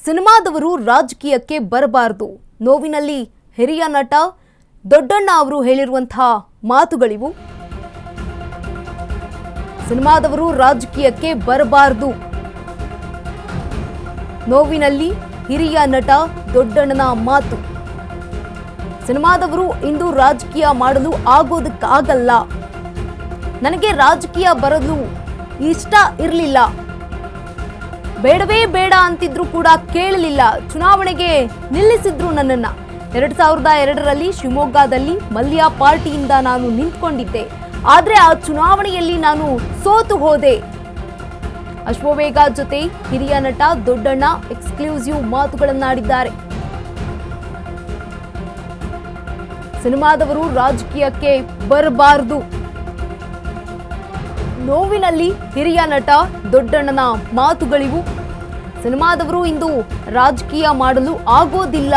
ಸಿನಿಮಾದವರು ರಾಜಕೀಯಕ್ಕೆ ಬರಬಾರದು. ನೋವಿನಲ್ಲಿ ಹಿರಿಯ ನಟ ದೊಡ್ಡಣ್ಣ ಅವರು ಹೇಳಿರುವಂತಹ ಮಾತುಗಳಿವು. ಸಿನಿಮಾದವರು ರಾಜಕೀಯಕ್ಕೆ ಬರಬಾರದು. ನೋವಿನಲ್ಲಿ ಹಿರಿಯ ನಟ ದೊಡ್ಡಣ್ಣನ ಮಾತು. ಸಿನಿಮಾದವರು ಇಂದು ರಾಜಕೀಯ ಮಾಡಲು ಆಗೋದಕ್ಕಾಗಲ್ಲ. ನನಗೆ ರಾಜಕೀಯ ಬರಲು ಇಷ್ಟ ಇರಲಿಲ್ಲ. ಬೇಡವೇ ಬೇಡ ಅಂತಿದ್ರು ಕೂಡ ಕೇಳಲಿಲ್ಲ. ಚುನಾವಣೆಗೆ ನಿಲ್ಲಿಸಿದ್ರು ನನ್ನನ್ನ. 2002ರಲ್ಲಿ ಶಿವಮೊಗ್ಗದಲ್ಲಿ ಮಲ್ಯ ಪಾರ್ಟಿಯಿಂದ ನಾನು ನಿಂತ್ಕೊಂಡಿದ್ದೆ. ಆದ್ರೆ ಆ ಚುನಾವಣೆಯಲ್ಲಿ ನಾನು ಸೋತು ಹೋದೆ. ಅಶ್ವವೇಗ ಜೊತೆ ಹಿರಿಯ ನಟ ದೊಡ್ಡಣ್ಣ ಎಕ್ಸ್ಕ್ಲೂಸಿವ್ ಮಾತುಗಳನ್ನಾಡಿದ್ದಾರೆ. ಸಿನಿಮಾದವರು ರಾಜಕೀಯಕ್ಕೆ ಬರಬಾರದು. ನೋವಿನಲ್ಲಿ ಹಿರಿಯ ನಟ ದೊಡ್ಡಣ್ಣನ ಮಾತುಗಳಿವು. ಸಿನಿಮಾದವರು ಇಂದು ರಾಜಕೀಯ ಮಾಡಲು ಆಗೋದಿಲ್ಲ.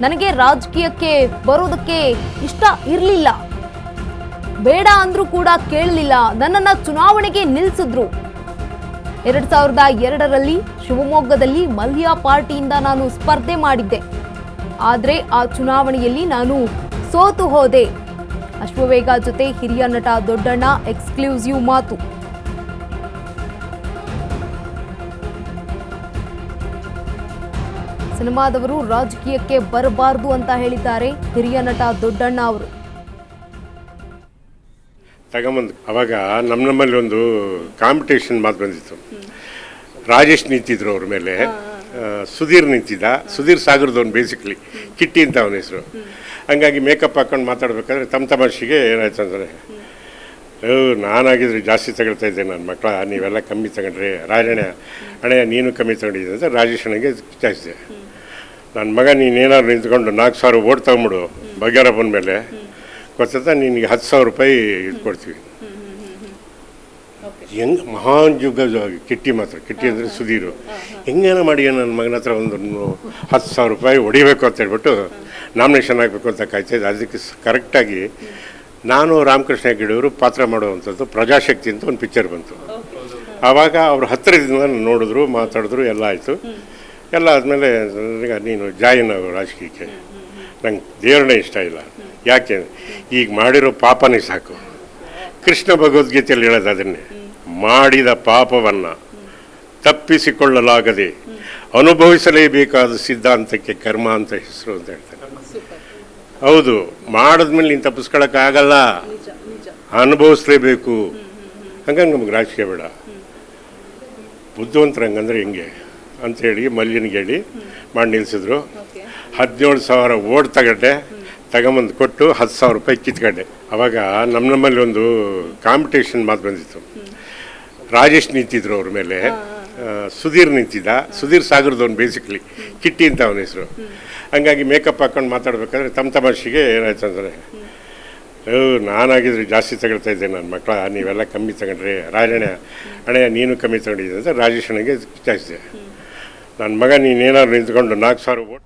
ನನಗೆ ರಾಜಕೀಯಕ್ಕೆ ಬರೋದಕ್ಕೆ ಇಷ್ಟ ಇರಲಿಲ್ಲ. ಬೇಡ ಅಂದ್ರೂ ಕೂಡ ಕೇಳಲಿಲ್ಲ. ನನ್ನನ್ನ ಚುನಾವಣೆಗೆ ನಿಲ್ಲಿಸಿದ್ರು. 2002ರಲ್ಲಿ ಶಿವಮೊಗ್ಗದಲ್ಲಿ ಮಲ್ಯ ಪಾರ್ಟಿಯಿಂದ ನಾನು ಸ್ಪರ್ಧೆ ಮಾಡಿದ್ದೆ. ಆದ್ರೆ ಆ ಚುನಾವಣೆಯಲ್ಲಿ ನಾನು ಸೋತು ಹೋದೆ. ಅಶ್ವವೇಗ ಜೊತೆ ಹಿರಿಯ ನಟ ದೊಡ್ಡಣ್ಣ ಎಕ್ಸ್ಕ್ಲೂಸಿವ್ ಮಾತು. ಸಿನಿಮಾದವರು ರಾಜಕೀಯಕ್ಕೆ ಬರಬಾರದು ಅಂತ ಹೇಳಿದ್ದಾರೆ ಹಿರಿಯ ನಟ ದೊಡ್ಡಣ್ಣ ಅವರು. ತಗೊಂಬಂದು ಅವಾಗ ನಮ್ಮಲ್ಲಿ ಒಂದು ಕಾಂಪಿಟೇಷನ್ ಮಾತು ಬಂದಿತ್ತು. ರಾಜೇಶ್ ನಿಂತಿದ್ರು ಅವ್ರ ಮೇಲೆ, ಸುಧೀರ್ ನಿಂತಿದ್ದ. ಸುಧೀರ್ ಸಾಗರದವನು, ಬೇಸಿಕ್ಲಿ ಕಿಟ್ಟಿ ಅಂತ ಅವನ ಹೆಸರು. ಹಂಗಾಗಿ ಮೇಕಪ್ ಹಾಕೊಂಡು ಮಾತಾಡ್ಬೇಕಾದ್ರೆ ತಮಾಷೆಗೆ ಏನಾಯ್ತು ಅಂದರೆ, ನಾನಾಗಿದ್ರೆ ಜಾಸ್ತಿ ತಗೊಳ್ತಾ ಇದ್ದೆ, ನನ್ನ ಮಕ್ಕಳ ನೀವೆಲ್ಲ ಕಮ್ಮಿ ತಗೊಂಡ್ರಿ, ರಾಜಣ್ಣ ಅಣ್ಣಯ್ಯ ನೀನು ಕಮ್ಮಿ ತಗೊಂಡಿದ್ದೆ ಅಂತ ರಾಜೇಶ್ ಅಣ್ಣಗೆ ಚಾಚಿದೆ. ನನ್ನ ಮಗ ನೀನೇನಾದ್ರು ನಿಂತ್ಕೊಂಡು 4,000 ಓಟ್ ತಗೊಂಬಿಡು ಬಗ್ಯಾರಪ್ಪನ ಮೇಲೆ, ಗೊತ್ತಾ ನಿನಗೆ 10,000 ರೂಪಾಯಿ ಇದು ಕೊಡ್ತೀವಿ. ಹೆಂಗೆ ಮಹಾನ್ ಜುಗ್ಗ ಕಿಟ್ಟಿ ಮಾತ್ರ, ಕಿಟ್ಟಿ ಅಂದರೆ ಸುಧೀರು, ಹೆಂಗೇನೋ ಮಾಡಿ ನನ್ನ ಮಗನ ಹತ್ರ ಒಂದು 10,000 ರೂಪಾಯಿ ಹೊಡಿಬೇಕು ಅಂತ ಹೇಳ್ಬಿಟ್ಟು ನಾಮಿನೇಷನ್ ಆಗಬೇಕು ಅಂತ ಕಾಯ್ತಾಯಿದ್ದೆ. ಅದಕ್ಕೆ ಕರೆಕ್ಟಾಗಿ ನಾನು ರಾಮಕೃಷ್ಣ ಹೆಗಡೆಯವರು ಪಾತ್ರ ಮಾಡುವಂಥದ್ದು ಪ್ರಜಾಶಕ್ತಿ ಅಂತ ಒಂದು ಪಿಕ್ಚರ್ ಬಂತು. ಆವಾಗ ಅವ್ರ ಹತ್ತಿರದಿಂದ ನೋಡಿದ್ರು, ಮಾತಾಡಿದ್ರು, ಎಲ್ಲ ಆಯಿತು. ಎಲ್ಲ ಆದಮೇಲೆ ನೀನು ಜಾಯಿನ್ ಆಗೋ ರಾಜಕೀಯಕ್ಕೆ. ನಂಗೆ ದೇವ್ರನ್ನೇ ಇಷ್ಟ ಇಲ್ಲ. ಯಾಕೆ ಈಗ ಮಾಡಿರೋ ಪಾಪನೇ ಸಾಕು. ಕೃಷ್ಣ ಭಗವದ್ಗೀತೆಯಲ್ಲಿ ಹೇಳೋದು ಅದನ್ನೇ, ಮಾಡಿದ ಪಾಪವನ್ನು ತಪ್ಪಿಸಿಕೊಳ್ಳಲಾಗದೆ ಅನುಭವಿಸಲೇಬೇಕಾದ ಸಿದ್ಧಾಂತಕ್ಕೆ ಕರ್ಮ ಅಂತ ಹೆಸರು ಅಂತ ಹೇಳ್ತಾರೆ. ಹೌದು, ಮಾಡಿದ್ಮೇಲೆ ನೀನು ತಪ್ಪಿಸ್ಕೊಳ್ಳೋಕ್ಕಾಗಲ್ಲ, ಅನುಭವಿಸ್ಲೇಬೇಕು. ಹಂಗಂಗೆ ನಮ್ಗೆ ರಾಜಕೀಯ ಬೇಡ. ಬುದ್ಧಿವಂತರ ಹಂಗಂದ್ರೆ ಹೆಂಗೆ ಅಂಥೇಳಿ ಮಲ್ಯನಿಗೆ ಹೇಳಿ ಮಾಡಿ ನಿಲ್ಲಿಸಿದ್ರು. 17,000 ಓಟ್ ತಗೊಂಬಂದು ಕೊಟ್ಟು 10,000 ರೂಪಾಯಿ ಕಿತ್ಕೊಂಡೆ. ಅವಾಗ ನಮ್ಮಲ್ಲಿ ಒಂದು ಕಾಂಪಿಟೇಷನ್ ಮಾತು ಬಂದಿತ್ತು. ರಾಜೇಶ್ ನಿಂತಿದ್ರು ಅವ್ರ ಮೇಲೆ, ಸುಧೀರ್ ನಿಂತಿದ್ದ. ಸುಧೀರ್ ಸಾಗರದವನು, ಬೇಸಿಕ್ಲಿ ಕಿಟ್ಟಿ ಅಂತ ಅವನ ಹೆಸರು. ಹಂಗಾಗಿ ಮೇಕಪ್ ಹಾಕೊಂಡು ಮಾತಾಡ್ಬೇಕಾದ್ರೆ ತಮಾಷೆಗೆ ಏನಾಯ್ತು ಅಂದರೆ, ನಾನಾಗಿದ್ರೆ ಜಾಸ್ತಿ ತಗೊಳ್ತಾ ಇದ್ದೆ, ನನ್ನ ಮಕ್ಕಳ ನೀವೆಲ್ಲ ಕಮ್ಮಿ ತಗೊಂಡ್ರಿ, ರಾಜಣ್ಣ ಅಣ್ಣಯ್ಯ ನೀನು ಕಮ್ಮಿ ತಗೊಂಡಿದ್ದೆ ಅಂತ ರಾಜೇಶ್ ಅಣ್ಣಗೆ ಚಾಚಿದೆ. ನನ್ನ ಮಗ ನೀನೇನಾದ್ರು ನಿಂತ್ಕೊಂಡು 4,000 ಓಟ್